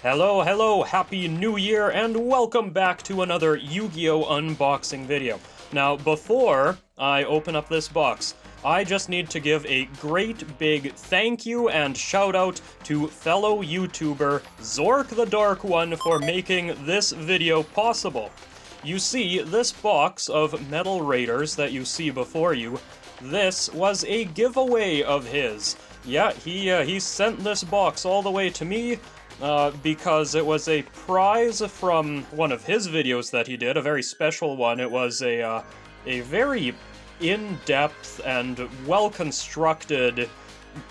Hello, happy new year, and welcome back to another Yu-Gi-Oh! Unboxing video. Now, before I open up this box, I just need to give a great big thank you and shout out to fellow YouTuber Zorc the Dark One for making this video possible. You see, this box of Metal Raiders that you see before you, this was a giveaway of his. Yeah, he sent this box all the way to me, because it was a prize from one of his videos that he did, a very special one. It was a very in-depth and well-constructed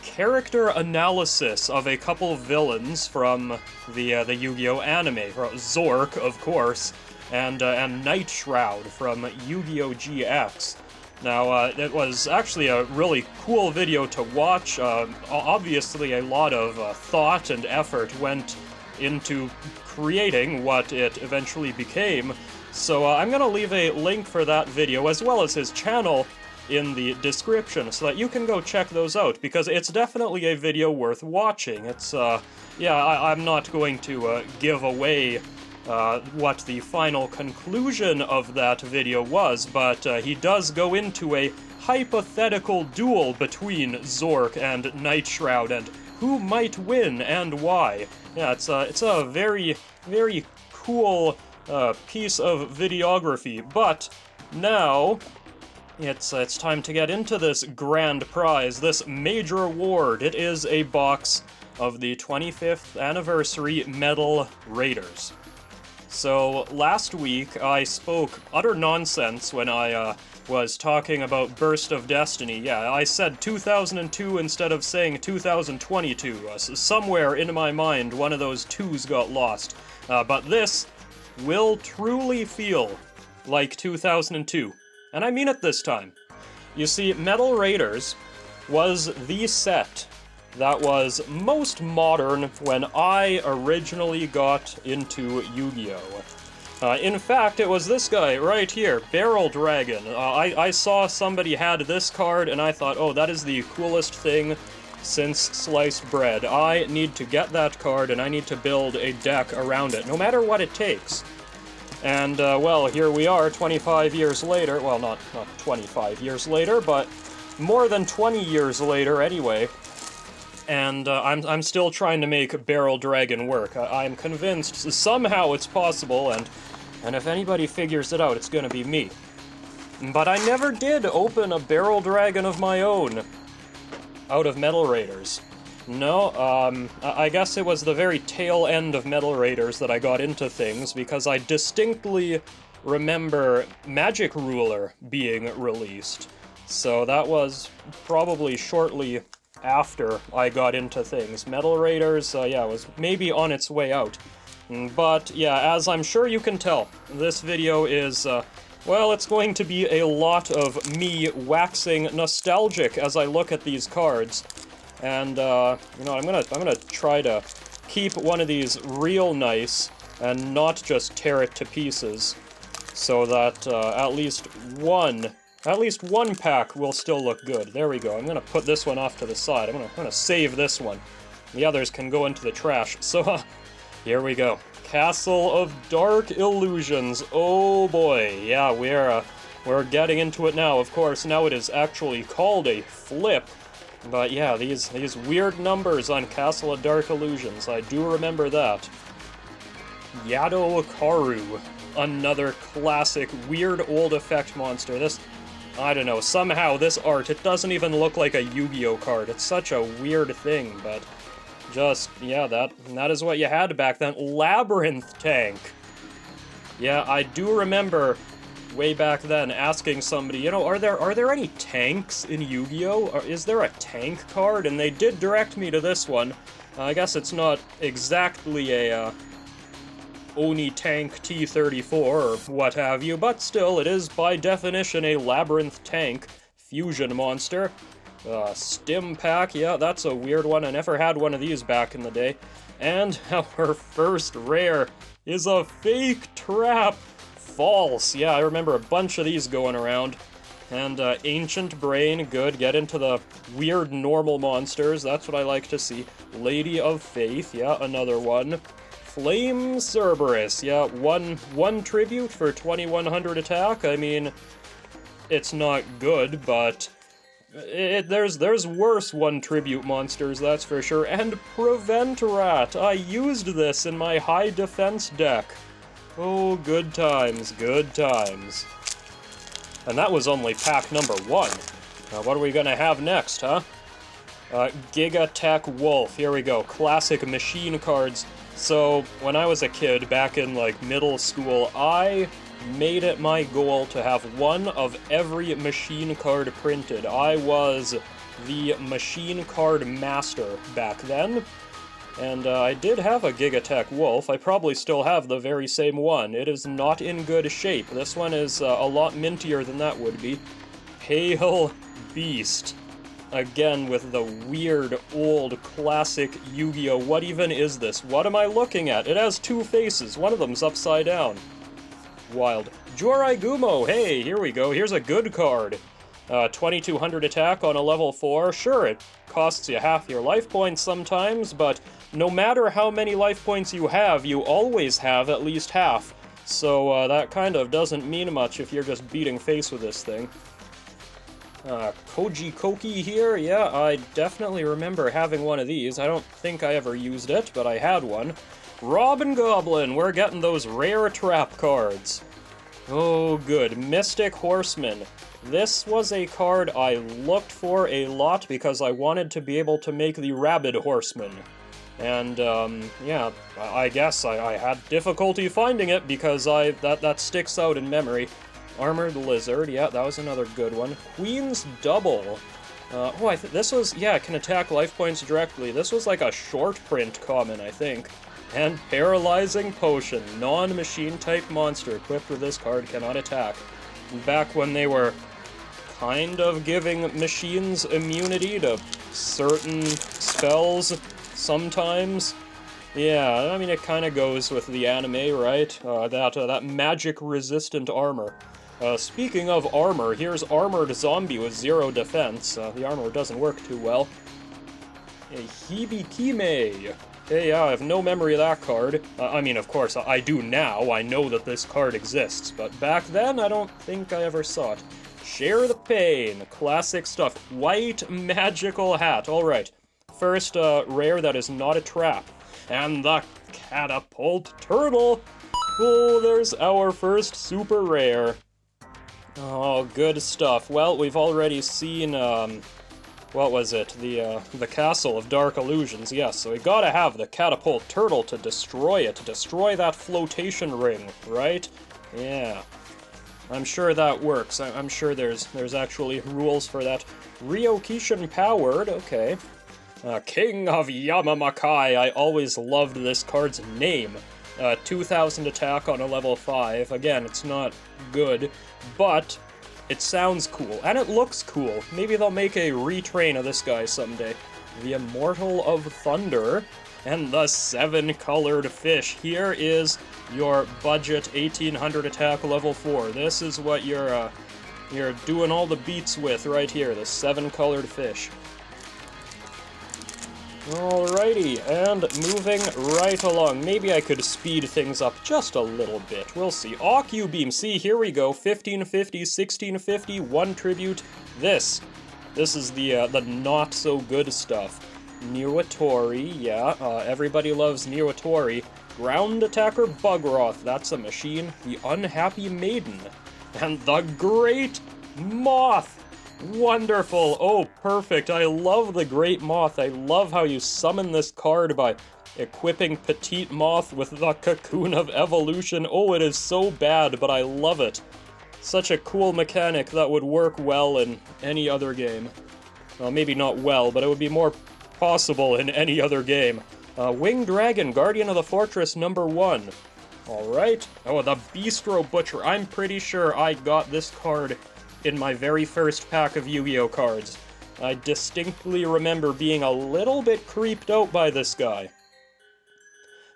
character analysis of a couple villains from the Yu-Gi-Oh! Anime. Zorc, of course, and Nightshroud from Yu-Gi-Oh! GX. Now, it was actually a really cool video to watch. Obviously, a lot of thought and effort went into creating what it eventually became. So I'm gonna leave a link for that video, as well as his channel, in the description, so that you can go check those out, because it's definitely a video worth watching. It's, I'm not going to give away what the final conclusion of that video was, but he does go into a hypothetical duel between Zorc and Nightshroud, and who might win and why. Yeah, it's a very, very cool piece of videography, but now it's time to get into this grand prize, this major award. It is a box of the 25th anniversary Metal Raiders. So, last week I spoke utter nonsense when I was talking about Burst of Destiny. Yeah, I said 2002 instead of saying 2022. Somewhere in my mind, one of those twos got lost. But this will truly feel like 2002. And I mean it this time. You see, Metal Raiders was the set that was most modern when I originally got into Yu-Gi-Oh! In fact, it was this guy right here, Barrel Dragon. I saw somebody had this card, and I thought, oh, that is the coolest thing since sliced bread. I need to get that card, and I need to build a deck around it, no matter what it takes. And, well, here we are, 25 years later. Well, not 25 years later, but more than 20 years later, anyway. And I'm still trying to make Barrel Dragon work. I'm convinced somehow it's possible, and if anybody figures it out, it's gonna be me. But I never did open a Barrel Dragon of my own out of Metal Raiders. No, I guess it was the very tail end of Metal Raiders that I got into things, because I distinctly remember Magic Ruler being released. So that was probably shortly after I got into things. Metal Raiders, yeah, was maybe on its way out. But, yeah, as I'm sure you can tell, this video is, well, it's going to be a lot of me waxing nostalgic as I look at these cards. And, you know, I'm gonna try to keep one of these real nice and not just tear it to pieces, so that, at least one pack will still look good. There we go. I'm gonna put this one off to the side. I'm gonna save this one. The others can go into the trash. So, here we go. Castle of Dark Illusions. Oh boy. Yeah, we're getting into it now. Of course, now it is actually called a flip. But yeah, these weird numbers on Castle of Dark Illusions. I do remember that. Yado Karu. Another classic, weird old effect monster. This, I don't know, somehow this art, it doesn't even look like a Yu-Gi-Oh! Card. It's such a weird thing, but just, yeah, that is what you had back then. Labyrinth Tank. Yeah, I do remember way back then asking somebody, you know, are there any tanks in Yu-Gi-Oh? Or is there a tank card? And they did direct me to this one. I guess it's not exactly a, Oni Tank T-34 or what have you, but still, it is by definition a Labyrinth Tank fusion monster. Stim Pack, yeah, that's a weird one. I never had one of these back in the day. And our first rare is a fake trap. False, yeah, I remember a bunch of these going around. And Ancient Brain, good. Get into the weird normal monsters. That's what I like to see. Lady of Faith, yeah, another one. Flame Cerberus, yeah, one tribute for 2100 attack. I mean, it's not good, but there's worse one tribute monsters, that's for sure. And Prevent Rat. I used this in my high defense deck. Oh, good times, good times. And that was only pack number 1. Now, what are we gonna have next, huh? Giga Tech Wolf. Here we go. Classic machine cards. So, when I was a kid, back in, like, middle school, I made it my goal to have one of every machine card printed. I was the machine card master back then. And I did have a Gigatech Wolf. I probably still have the very same one. It is not in good shape. This one is a lot mintier than that would be. Pale Beast. Again with the weird, old, classic Yu-Gi-Oh! What even is this? What am I looking at? It has 2 faces. One of them's upside down. Wild. Jorai Gumo! Hey, here we go. Here's a good card. 2200 attack on a level 4. Sure, it costs you half your life points sometimes, but no matter how many life points you always have at least half. So that kind of doesn't mean much if you're just beating face with this thing. Koji Koki here, yeah, I definitely remember having one of these. I don't think I ever used it, but I had one. Robin Goblin, we're getting those rare trap cards. Oh, good. Mystic Horseman. This was a card I looked for a lot because I wanted to be able to make the Rabid Horseman. And, yeah, I guess I had difficulty finding it because that sticks out in memory. Armored Lizard, yeah, that was another good one. Queen's Double. This was, yeah, it can attack life points directly. This was like a short print common, I think. And Paralyzing Potion, non-machine type monster equipped with this card cannot attack. Back when they were kind of giving machines immunity to certain spells sometimes. Yeah, I mean, it kind of goes with the anime, right? That magic-resistant armor. Speaking of armor, here's Armored Zombie with 0 defense. The armor doesn't work too well. A Hibikime. Hey, I have no memory of that card. I mean, of course, I do now. I know that this card exists, but back then, I don't think I ever saw it. Share the Pain. Classic stuff. White magical hat. Alright. First, rare that is not a trap. And the Catapult Turtle! Oh, there's our first super rare. Oh, good stuff. Well, we've already seen, what was it? The Castle of Dark Illusions, yes. So we gotta have the Catapult Turtle to destroy it, to destroy that flotation ring, right? Yeah. I'm sure that works. I'm sure there's actually rules for that. Ryokishin Powered, okay. King of Yamamakai, I always loved this card's name. 2000 attack on a level 5. Again, it's not good, but it sounds cool, and it looks cool. Maybe they'll make a retrain of this guy someday. The Immortal of Thunder, and the 7-colored fish. Here is your budget 1800 attack level 4. This is what you're doing all the beats with right here, the 7-colored fish. Alrighty, and moving right along. Maybe I could speed things up just a little bit. We'll see. Ocu-Beam. See, here we go. 1550, 1650, 1 tribute. This is the not-so-good stuff. Niwatori, yeah, everybody loves Niwatori. Ground Attacker Bugroth, that's a machine. The Unhappy Maiden. And the Great Moth! Wonderful! Oh, perfect. I love the Great Moth. I love how you summon this card by equipping Petite Moth with the Cocoon of Evolution. Oh, it is so bad, but I love it. Such a cool mechanic that would work well in any other game. Well, maybe not well, but it would be more possible in any other game. Winged Dragon, Guardian of the Fortress #1. Alright. Oh, the Bistro Butcher. I'm pretty sure I got this card in my very first pack of Yu-Gi-Oh cards. I distinctly remember being a little bit creeped out by this guy.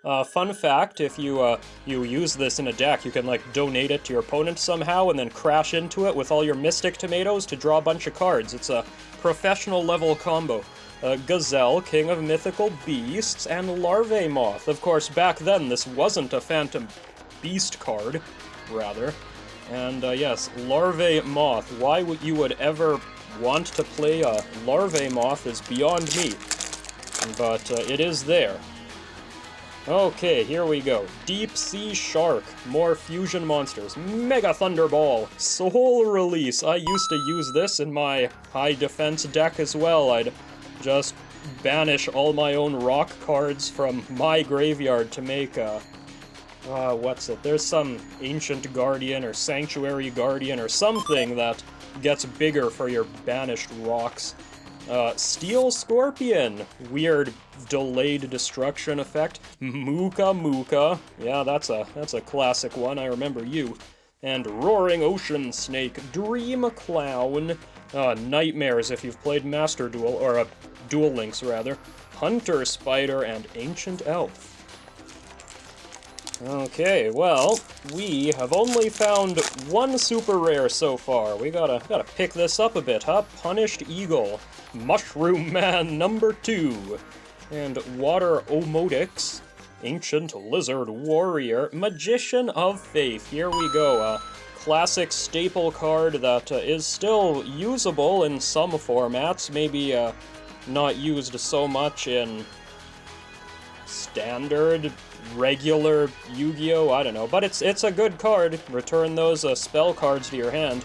Fun fact, if you use this in a deck, you can, like, donate it to your opponent somehow and then crash into it with all your Mystic Tomatoes to draw a bunch of cards. It's a professional level combo. Gazelle, King of Mythical Beasts, and Larvae Moth. Of course, back then, this wasn't a Phantom Beast card, rather. And, yes, Larvae Moth. Why you would ever want to play a Larvae Moth is beyond me. But, it is there. Okay, here we go. Deep Sea Shark. More fusion monsters. Mega Thunderball. Soul Release. I used to use this in my high defense deck as well. I'd just banish all my own rock cards from my graveyard to make what's it? There's some Ancient Guardian or Sanctuary Guardian or something that gets bigger for your banished rocks. Steel Scorpion. Weird delayed destruction effect. Muka Muka. Yeah, that's a classic one. I remember you. And Roaring Ocean Snake. Dream Clown. Nightmares if you've played Master Duel, or Duel Links rather. Hunter Spider and Ancient Elf. Okay, well, we have only found one super rare so far. We gotta pick this up a bit, huh? Punished Eagle. Mushroom Man number 2. And Water Omotics. Ancient Lizard Warrior. Magician of Faith. Here we go. A classic staple card that is still usable in some formats. Maybe not used so much in standard, regular Yu-Gi-Oh! I don't know. But it's a good card. Return those spell cards to your hand.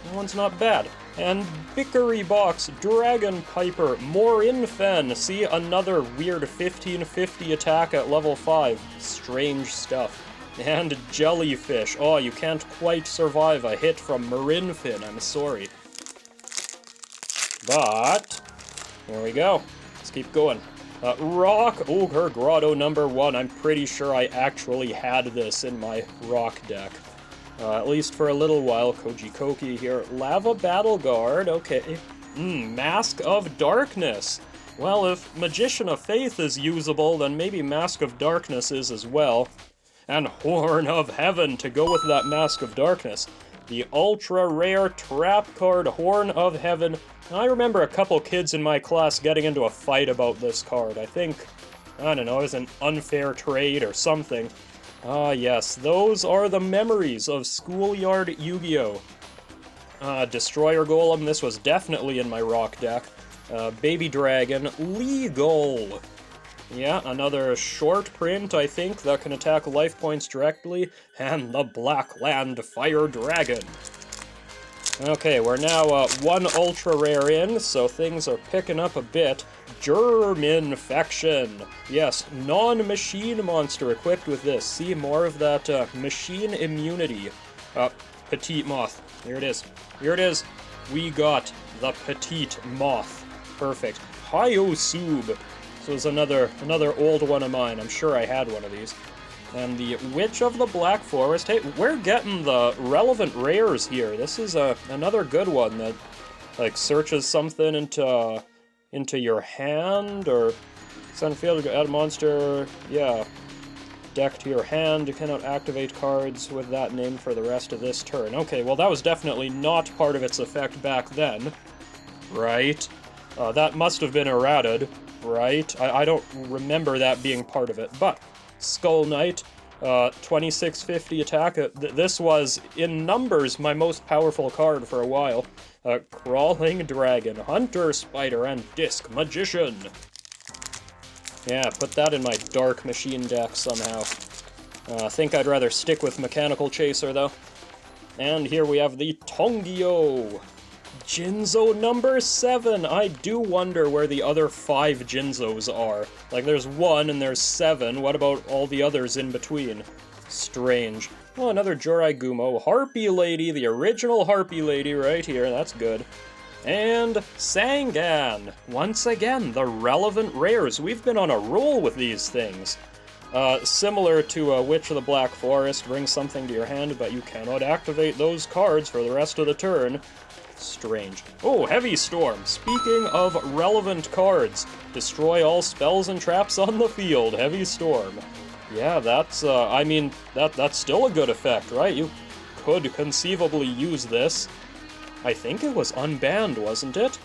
That one's not bad. And Bickery Box, Dragon Piper, Morinfen. See, another weird 1550 attack at level 5. Strange stuff. And Jellyfish. Oh, you can't quite survive a hit from Morinfen, I'm sorry. But, here we go. Let's keep going. Rock Ogre Grotto number 1. I'm pretty sure I actually had this in my rock deck. At least for a little while. Koji Koki here. Lava Battle Guard, okay. Mask of Darkness. Well, if Magician of Faith is usable, then maybe Mask of Darkness is as well. And Horn of Heaven to go with that Mask of Darkness. The ultra rare trap card, Horn of Heaven. I remember a couple kids in my class getting into a fight about this card. I think, I don't know, it was an unfair trade or something. Ah, yes, those are the memories of Schoolyard Yu-Gi-Oh! Destroyer Golem, this was definitely in my rock deck. Baby Dragon, Legal. Yeah, another short print, I think, that can attack life points directly. And the Black Land Fire Dragon. Okay, we're now one ultra rare in, so things are picking up a bit. Germ Infection. Yes, non-machine monster equipped with this. See, more of that machine immunity. Petite Moth. Here it is. Here it is. We got the Petite Moth. Perfect. Hyosub. This was another old one of mine. I'm sure I had one of these. And the Witch of the Black Forest. Hey, we're getting the relevant rares here. This is another good one that, like, searches something into your hand, or send field to add a monster, yeah. Deck to your hand, you cannot activate cards with that name for the rest of this turn. Okay, well that was definitely not part of its effect back then, right? That must have been errated, right? I don't remember that being part of it, but Skull Knight, 2650 attack. This was, in numbers, my most powerful card for a while. Crawling Dragon, Hunter Spider, and Disc Magician. Yeah, put that in my Dark Machine deck somehow. I think I'd rather stick with Mechanical Chaser, though. And here we have the Tongyo. Jinzo number 7! I do wonder where the other 5 Jinzos are. Like, there's 1 and there's 7. What about all the others in between? Strange. Oh, another Jorai Gumo. Harpy Lady, the original Harpy Lady right here. That's good. And Sangan. Once again, the relevant rares. We've been on a roll with these things. Similar to Witch of the Black Forest, bring something to your hand, but you cannot activate those cards for the rest of the turn. Strange. Oh, Heavy Storm. Speaking of relevant cards, destroy all spells and traps on the field. Heavy Storm. Yeah, that's, I mean, that's still a good effect, right? You could conceivably use this. I think it was unbanned, wasn't it?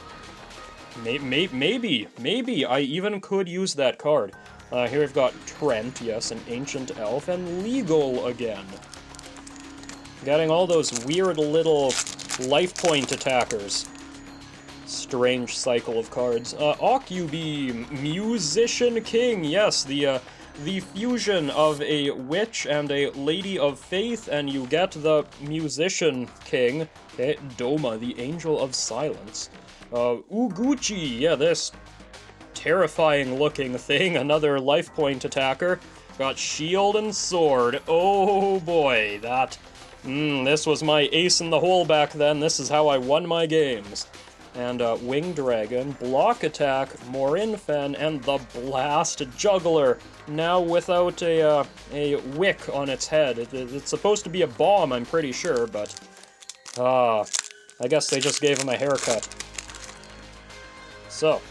Maybe I even could use that card. Here we've got Trent, yes, an Ancient Elf, and Legal again. Getting all those weird little life point attackers. Strange cycle of cards. Occupy, Musician King, yes, the fusion of a witch and a lady of faith, and you get the Musician King. Okay, Doma, the Angel of Silence. Uguchi, yeah, this terrifying-looking thing, another life point attacker. Got Shield and Sword. Oh boy, that... this was my ace in the hole back then. This is how I won my games. And Winged Dragon, Block Attack, Morinfen, and the Blast Juggler. Now without a wick on its head. It's supposed to be a bomb, I'm pretty sure, but... I guess they just gave him a haircut. So,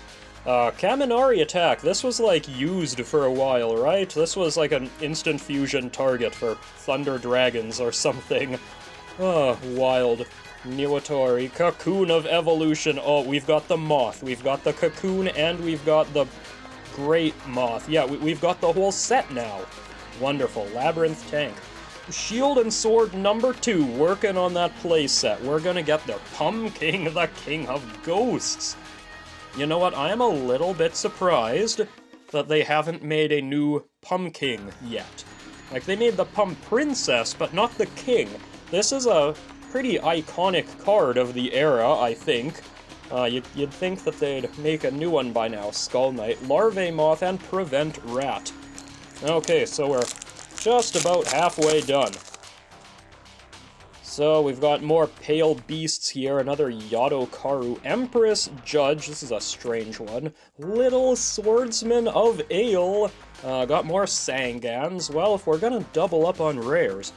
Kaminari Attack. This was, like, used for a while, right? This was like an instant fusion target for Thunder Dragons or something. Wild. Niwatori, Cocoon of Evolution. Oh, we've got the Moth, we've got the Cocoon, and we've got the Great Moth. Yeah, we've got the whole set now. Wonderful. Labyrinth Tank. Shield and Sword number 2, working on that playset. We're gonna get their Pumpkin, the King of Ghosts. You know what, I am a little bit surprised that they haven't made a new Pumpkin yet. Like, they made the Pum Princess, but not the King. This is a pretty iconic card of the era, I think. You'd think that they'd make a new one by now. Skull Knight, Larvae Moth, and Prevent Rat. Okay, so we're just about halfway done. So we've got more Pale Beasts here, another Yadokaru, Empress Judge, this is a strange one, Little Swordsman of Ale, got more Sangans. Well, if we're gonna double up on rares,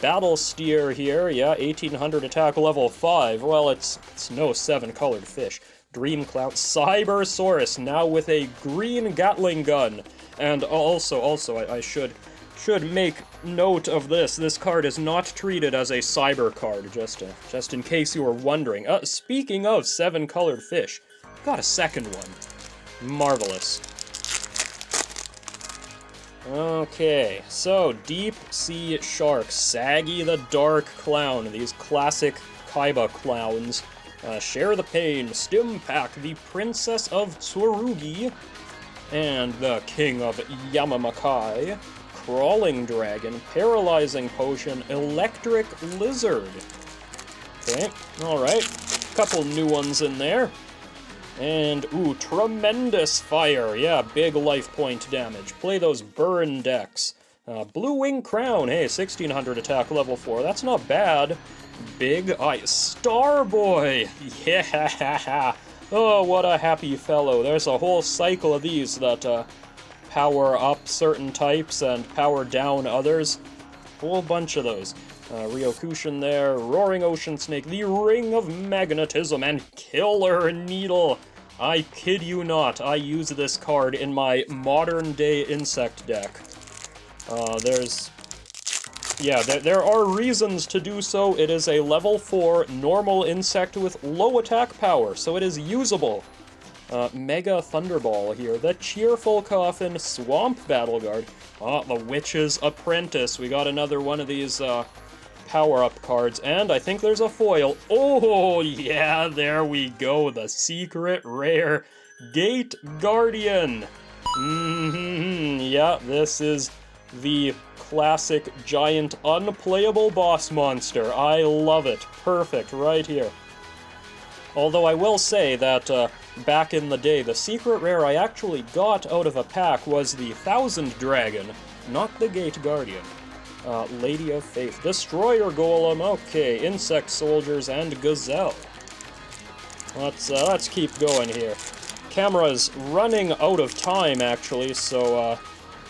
Battle Steer here, yeah, 1800 attack level 5, well, it's no 7-colored fish. Dream Clown, Cybersaurus, now with a green Gatling gun, and also, I should make note of this. This card is not treated as a cyber card, just in case you were wondering. Speaking of 7-colored fish, got a second one. Marvelous. Okay, so Deep Sea Shark, Saggy the Dark Clown, these classic Kaiba clowns. Share the Pain, Stimpack, the Princess of Tsurugi, and the King of Yamamakai. Crawling Dragon, Paralyzing Potion, Electric Lizard. Okay, alright. Couple new ones in there. And, ooh, Tremendous Fire. Yeah, big life point damage. Play those burn decks. Blue Wing Crown. Hey, 1600 attack, level 4. That's not bad. Big Eye. Starboy. Yeah. Oh, what a happy fellow. There's a whole cycle of these that, power up certain types and power down others. Whole bunch of those. Ryokushin there, Roaring Ocean Snake, the Ring of Magnetism, and Killer Needle. I kid you not, I use this card in my modern-day insect deck. There are reasons to do so. It is a level 4 normal insect with low attack power, so it is usable. Mega Thunderball here, the Cheerful Coffin, Swamp Battleguard, the Witch's Apprentice. We got another one of these power-up cards, and I think there's a foil. Oh, yeah, there we go, the secret rare Gate Guardian. Yeah, this is the classic giant unplayable boss monster. I love it. Perfect, right here. Although I will say that back in the day, the secret rare I actually got out of a pack was the Thousand Dragon, not the Gate Guardian. Lady of Faith, Destroyer Golem, okay, Insect Soldiers, and Gazelle. Let's keep going here. Camera's running out of time, actually, so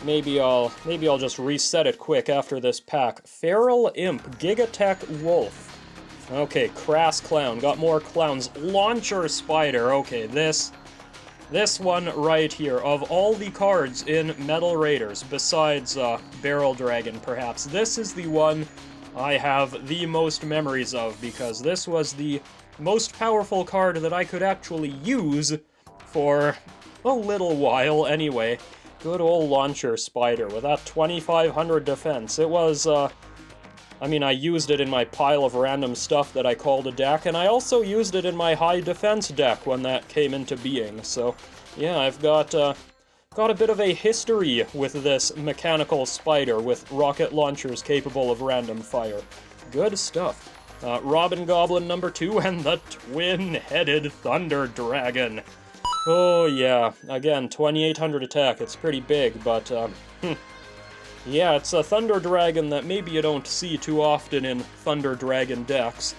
maybe I'll just reset it quick after this pack. Feral Imp, Gigatech Wolf. Okay, Crass Clown. Got more clowns. Launcher Spider. Okay, this one right here. Of all the cards in Metal Raiders, besides Barrel Dragon, perhaps, this is the one I have the most memories of, because this was the most powerful card that I could actually use for a little while anyway. Good old Launcher Spider with that 2500 defense. It was, I mean, I used it in my pile of random stuff that I called a deck, and I also used it in my high defense deck when that came into being. So, yeah, I've got a bit of a history with this mechanical spider with rocket launchers capable of random fire. Good stuff. Robin Goblin number 2 and the twin-headed Thunder Dragon. Oh yeah, again, 2800 attack. It's pretty big, but yeah, it's a Thunder Dragon that maybe you don't see too often in Thunder Dragon decks.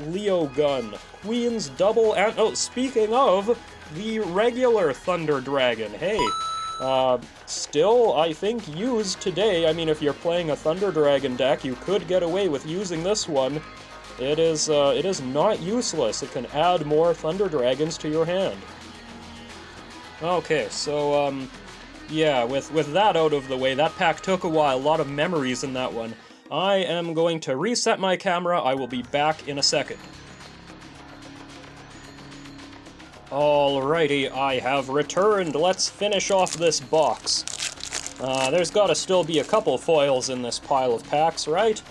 Leo Gun, Queen's Double, and oh, speaking of, the regular Thunder Dragon, hey, still, I think, used today. I mean, if you're playing a Thunder Dragon deck, you could get away with using this one. It is not useless. It can add more Thunder Dragons to your hand. Okay, so, yeah, with that out of the way, that pack took a while, a lot of memories in that one. I am going to reset my camera. I will be back in a second. Alrighty, I have returned. Let's finish off this box. There's gotta still be a couple foils in this pile of packs, right?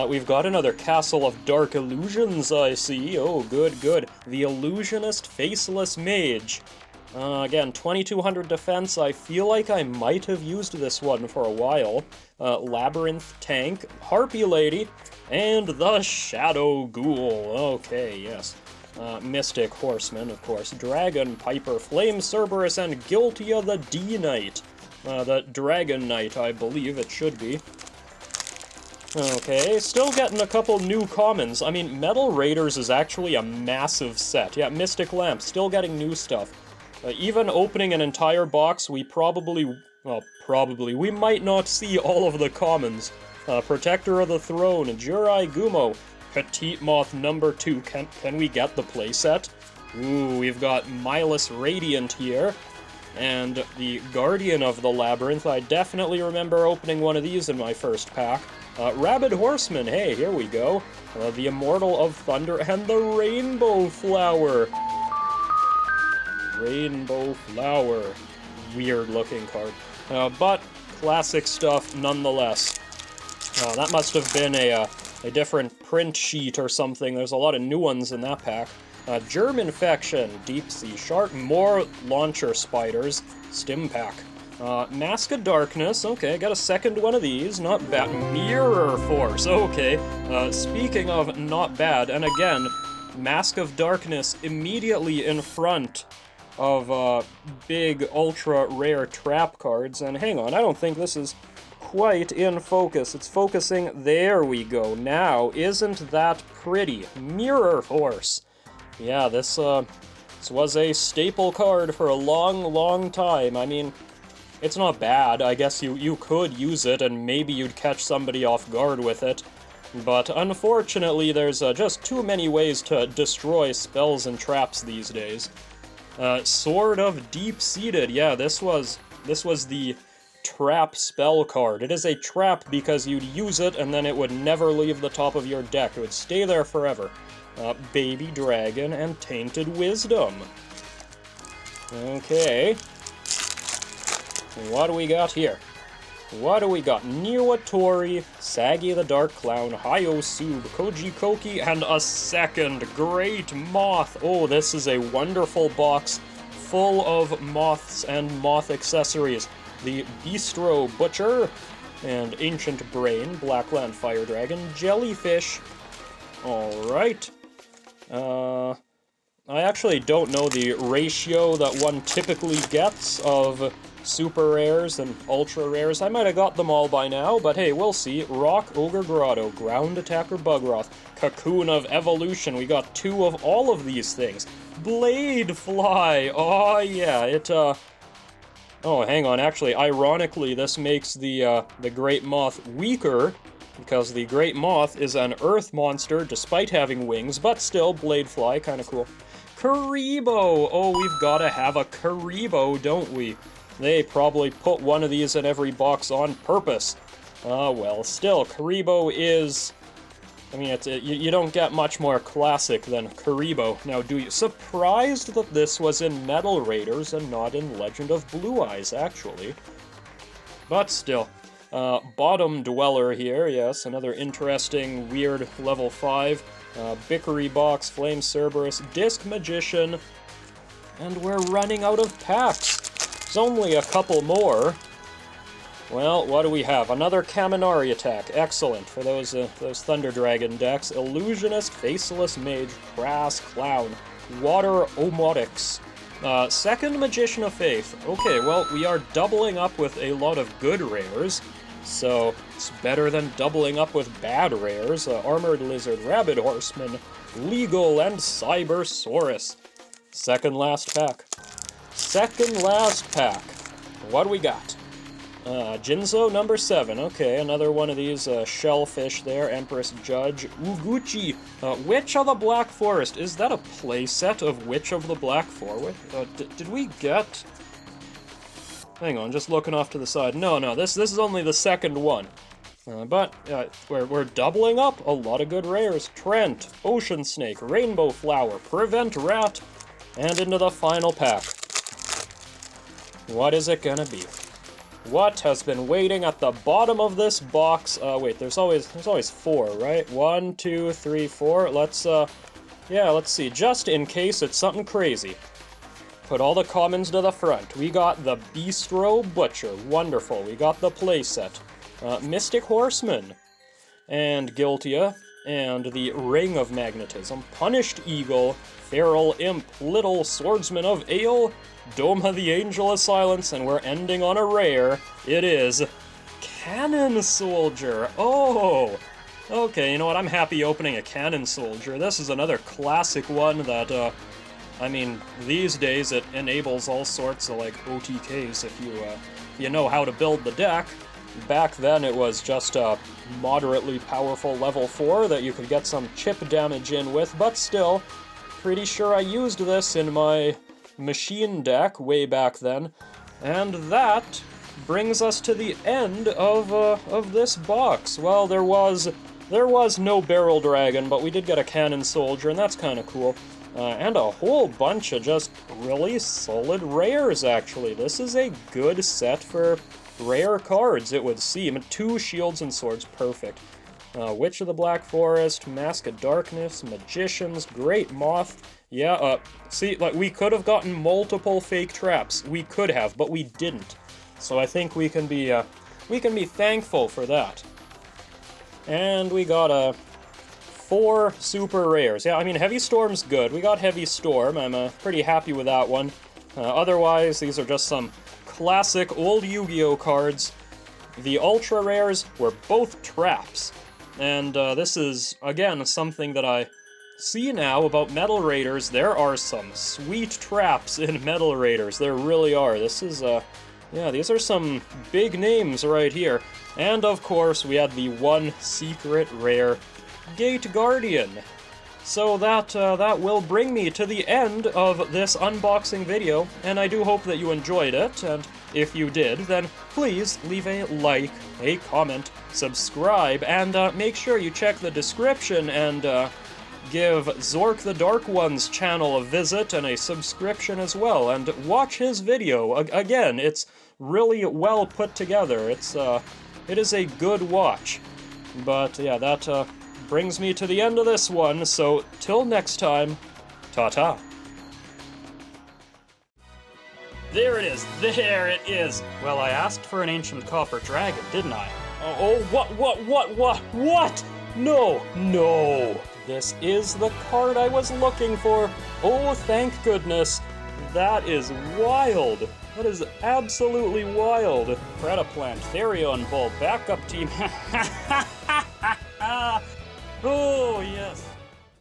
We've got another Castle of Dark Illusions, I see. Oh, good, good. The Illusionist Faceless Mage. Again, 2200 defense. I feel like I might have used this one for a while. Labyrinth Tank, Harpy Lady, and the Shadow Ghoul. Okay, yes. Mystic Horseman, of course. Dragon Piper, Flame Cerberus, and Guiltia the D-Knight. The Dragon Knight, I believe it should be. Okay, still getting a couple new commons. I mean, Metal Raiders is actually a massive set. Yeah, Mystic Lamp, still getting new stuff. Even opening an entire box, we we might not see all of the commons. Protector of the Throne, Jurai Gumo, Petite Moth number 2. Can we get the playset? Ooh, we've got Milus Radiant here. And the Guardian of the Labyrinth. I definitely remember opening one of these in my first pack. Rabid Horseman, hey, here we go. The Immortal of Thunder and the Rainbow Flower. Rainbow Flower. Weird looking card. But classic stuff nonetheless. That must have been a different print sheet or something. There's a lot of new ones in that pack. Germ Infection, Deep Sea Shark, more Launcher Spiders, Stim Pack. Mask of Darkness, okay, got a second one of these, not bad. Mirror Force, okay. Speaking of not bad, and again, Mask of Darkness immediately in front of big ultra rare trap cards. And hang on, I don't think this is quite in focus. It's focusing. There we go. Now, isn't that pretty? Mirror Force. Yeah, this was a staple card for a long, long time. I mean, it's not bad. I guess you could use it and maybe you'd catch somebody off guard with it. But unfortunately, there's just too many ways to destroy spells and traps these days. Sword of Deep-Seated. Yeah, this was the trap spell card. It is a trap because you'd use it and then it would never leave the top of your deck. It would stay there forever. Baby Dragon and Tainted Wisdom. Okay. What do we got here? What do we got? Niwatori, Sagi the Dark Clown, Hyosub, Koji Koki, and a second Great Moth. Oh, this is a wonderful box full of moths and moth accessories. The Bistro Butcher, and Ancient Brain, Blackland Fire Dragon, Jellyfish. Alright. I actually don't know the ratio that one typically gets of super rares and ultra rares. I might have got them all by now, but hey, we'll see. Rock Ogre Grotto, Ground Attacker Bugroth, Cocoon of Evolution. We got 2 of all of these things. Blade Fly. Oh yeah, it oh, hang on. Actually, ironically, this makes the Great Moth weaker because the Great Moth is an earth monster despite having wings, but still, Bladefly, kind of cool. Karibo! Oh, we've got to have a Karibo, don't we? They probably put one of these in every box on purpose. Well, still, Karibo is... I mean, you don't get much more classic than Karibo. Now, do you... Surprised that this was in Metal Raiders and not in Legend of Blue Eyes, actually. But still. Bottom Dweller here, yes, another interesting, weird level 5. Bickery Box, Flame Cerberus, Disc Magician, and we're running out of packs. There's only a couple more. Well, what do we have? Another Kaminari attack, excellent for those Thunder Dragon decks. Illusionist, Faceless Mage, Crass Clown, Water Omotics. Second Magician of Faith. Okay, well, we are doubling up with a lot of good rares. So, it's better than doubling up with bad rares. Armored Lizard, Rabid Horseman, Legal, and Cybersaurus. Second last pack. Second last pack. What do we got? Jinzo number 7. Okay, another one of these shellfish there. Empress Judge. Uguchi. Witch of the Black Forest. Is that a playset of Witch of the Black Forest? Did we get... Hang on, just looking off to the side. No, this is only the second one. But we're doubling up. A lot of good rares. Trent, Ocean Snake, Rainbow Flower, Prevent Rat, and into the final pack. What is it gonna be? What has been waiting at the bottom of this box? Wait, there's always 4, right? 1, 2, 3, 4. Let's see. Just in case it's something crazy. Put all the commons to the front. We got the Bistro Butcher. Wonderful. We got the playset. Mystic Horseman. And Guiltia. And the Ring of Magnetism. Punished Eagle. Feral Imp. Little Swordsman of Ale. Doma the Angel of Silence. And we're ending on a rare. It is Cannon Soldier. Oh! Okay, you know what? I'm happy opening a Cannon Soldier. This is another classic one that, I mean, these days it enables all sorts of, like, OTKs if you know how to build the deck. Back then it was just a moderately powerful level 4 that you could get some chip damage in with, but still, pretty sure I used this in my machine deck way back then. And that brings us to the end of this box. Well, there was no Barrel Dragon, but we did get a Cannon Soldier, and that's kind of cool. And a whole bunch of just really solid rares, actually. This is a good set for rare cards, it would seem. 2 Shields and Swords, perfect. Witch of the Black Forest, Mask of Darkness, Magicians, Great Moth. Yeah, see, like, we could have gotten multiple fake traps. We could have, but we didn't. So I think we can be thankful for that. And we got 4 super rares. Yeah, I mean, Heavy Storm's good. We got Heavy Storm. I'm pretty happy with that one. Otherwise, these are just some classic old Yu-Gi-Oh cards. The ultra rares were both traps. And this is, again, something that I see now about Metal Raiders. There are some sweet traps in Metal Raiders. There really are. This is, yeah, these are some big names right here. And, of course, we had the one secret rare Gate Guardian. So that will bring me to the end of this unboxing video, and I do hope that you enjoyed it, and if you did, then please leave a like, a comment, subscribe, and make sure you check the description and give Zorc the Dark One's channel a visit and a subscription as well, and watch his video. Again, it's really well put together. It is a good watch. But yeah, that brings me to the end of this one, so till next time, ta-ta. There it is! There it is! Well, I asked for an ancient copper dragon, didn't I? Oh, what? No! This is the card I was looking for! Oh, thank goodness! That is wild! That is absolutely wild! Predaplant, Therion Bull, backup team, oh, yes!